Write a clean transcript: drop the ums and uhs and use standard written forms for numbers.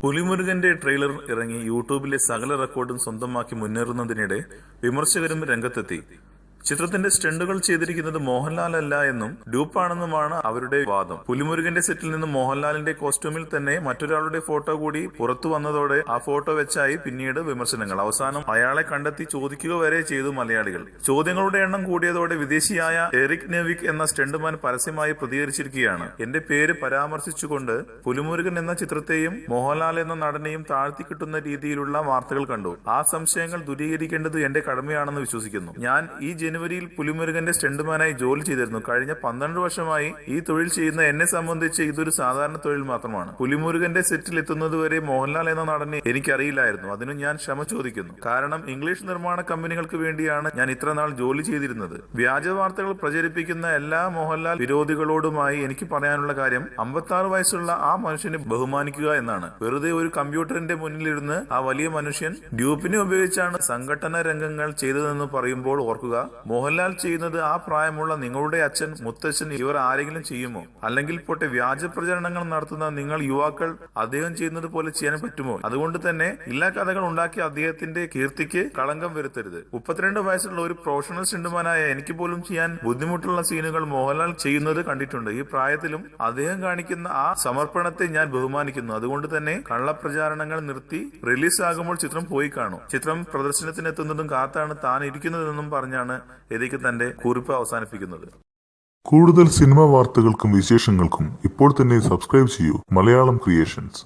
പുലിമുരുകന്റെ trailer ഇറങ്ങി യൂട്യൂബിലെ സകല റെക്കോർഡും സ്വന്തമാക്കി മുന്നേറുന്നതിനിടെ വിമർശകരും രംഗത്തെത്തി. ചിത്രത്തിന്റെ സ്റ്റണ്ടുകൾ ചെയ്തിരിക്കുന്നത് മോഹൻലാൽ അല്ല എന്നും ഡ്യൂപ്പാണെന്നുമാണ് അവരുടെ വാദം. പുലിമുരുകന്റെ സെറ്റിൽ നിന്ന് മോഹൻലാലിന്റെ കോസ്റ്റ്യൂമിൽ തന്നെ മറ്റൊരാളുടെ ഫോട്ടോ കൂടി പുറത്തു വന്നതോടെ ആ ഫോട്ടോ വെച്ചായി പിന്നീട് വിമർശനങ്ങൾ. അവസാനം അയാളെ കണ്ടെത്തി ചോദിക്കുക വരെ ചെയ്തു മലയാളികൾ. ചോദ്യങ്ങളുടെ എണ്ണം കൂടിയതോടെ വിദേശിയായ എറിക് നെവിക് എന്ന സ്റ്റണ്ടുമാൻ പരസ്യമായി പ്രതികരിച്ചിരിക്കുകയാണ്. എന്റെ പേര് പരാമർശിച്ചുകൊണ്ട് പുലിമുരുകൻ എന്ന ചിത്രത്തെയും മോഹൻലാൽ എന്ന നടനെയും താഴ്ത്തി കിട്ടുന്ന രീതിയിലുള്ള വാർത്തകൾ കണ്ടു. ആ സംശയങ്ങൾ ദൂരീകരിക്കേണ്ടത് എന്റെ കടമയാണെന്ന് വിശ്വസിക്കുന്നു. ഞാൻ ഈ ജനുവരിയിൽ പുലിമുരുകന്റെ സ്റ്റണ്ടുമാനായി ജോലി ചെയ്തിരുന്നു. കഴിഞ്ഞ 12 വർഷമായി ഈ തൊഴിൽ ചെയ്യുന്ന എന്നെ സംബന്ധിച്ച് ഇതൊരു സാധാരണ തൊഴിൽ മാത്രമാണ്. പുലിമുരുകന്റെ സെറ്റിൽ എത്തുന്നതുവരെ മോഹൻലാൽ എന്ന നടനെ എനിക്കറിയില്ലായിരുന്നു. അതിന് ഞാൻ ക്ഷമ ചോദിക്കുന്നു. കാരണം ഇംഗ്ലീഷ് നിർമ്മാണ കമ്പനികൾക്ക് വേണ്ടിയാണ് ഞാൻ ഇത്ര നാൾ ജോലി ചെയ്തിരുന്നത്. വ്യാജ വാർത്തകൾ പ്രചരിപ്പിക്കുന്ന എല്ലാ മോഹൻലാൽ വിരോധികളോടുമായി എനിക്ക് പറയാനുള്ള കാര്യം 56 വയസ്സുള്ള ആ മനുഷ്യനെ ബഹുമാനിക്കുക എന്നാണ്. വെറുതെ ഒരു കമ്പ്യൂട്ടറിന്റെ മുന്നിലിരുന്ന് ആ വലിയ മനുഷ്യൻ ഡ്യൂപ്പിനെ ഉപയോഗിച്ചാണ് സംഘടന രംഗങ്ങൾ ചെയ്തതെന്ന് പറയുമ്പോൾ ഓർക്കുക, മോഹൻലാൽ ചെയ്യുന്നത് ആ പ്രായമുള്ള നിങ്ങളുടെ അച്ഛൻ, മുത്തച്ഛൻ ഇവർ ആരെങ്കിലും ചെയ്യുമോ? അല്ലെങ്കിൽ പോട്ടെ, വ്യാജ പ്രചരണങ്ങൾ നടത്തുന്ന നിങ്ങൾ യുവാക്കൾ അദ്ദേഹം ചെയ്യുന്നത് പോലെ ചെയ്യാൻ പറ്റുമോ? അതുകൊണ്ട് തന്നെ ഇല്ലാ കഥകൾ ഉണ്ടാക്കി അദ്ദേഹത്തിന്റെ കീർത്തിക്ക് കളങ്കം വരുത്തരുത്. 32 വയസ്സുള്ള ഒരു പ്രൊഫഷണൽ സ്റ്റണ്ടുമാനായ എനിക്ക് പോലും ചെയ്യാൻ ബുദ്ധിമുട്ടുള്ള സീനുകൾ മോഹൻലാൽ ചെയ്യുന്നത് കണ്ടിട്ടുണ്ട്. ഈ പ്രായത്തിലും അദ്ദേഹം കാണിക്കുന്ന ആ സമർപ്പണത്തെ ഞാൻ ബഹുമാനിക്കുന്നു. അതുകൊണ്ട് തന്നെ കള്ളപ്രചാരണങ്ങൾ നിർത്തി റിലീസ് ആകുമ്പോൾ ചിത്രം പോയി കാണും. ചിത്രം പ്രദർശനത്തിനെത്തുന്നതും കാത്താണ് താൻ ഇരിക്കുന്നതെന്നും പറഞ്ഞാണ് എരിക് തന്റെ കുറിപ്പ് അവസാനിപ്പിക്കുന്നത്. കൂടുതൽ സിനിമാ വാർത്തകൾക്കും വിശേഷങ്ങൾക്കും ഇപ്പോൾ തന്നെ സബ്സ്ക്രൈബ് ചെയ്യൂ മലയാളം ക്രിയേഷൻസ്.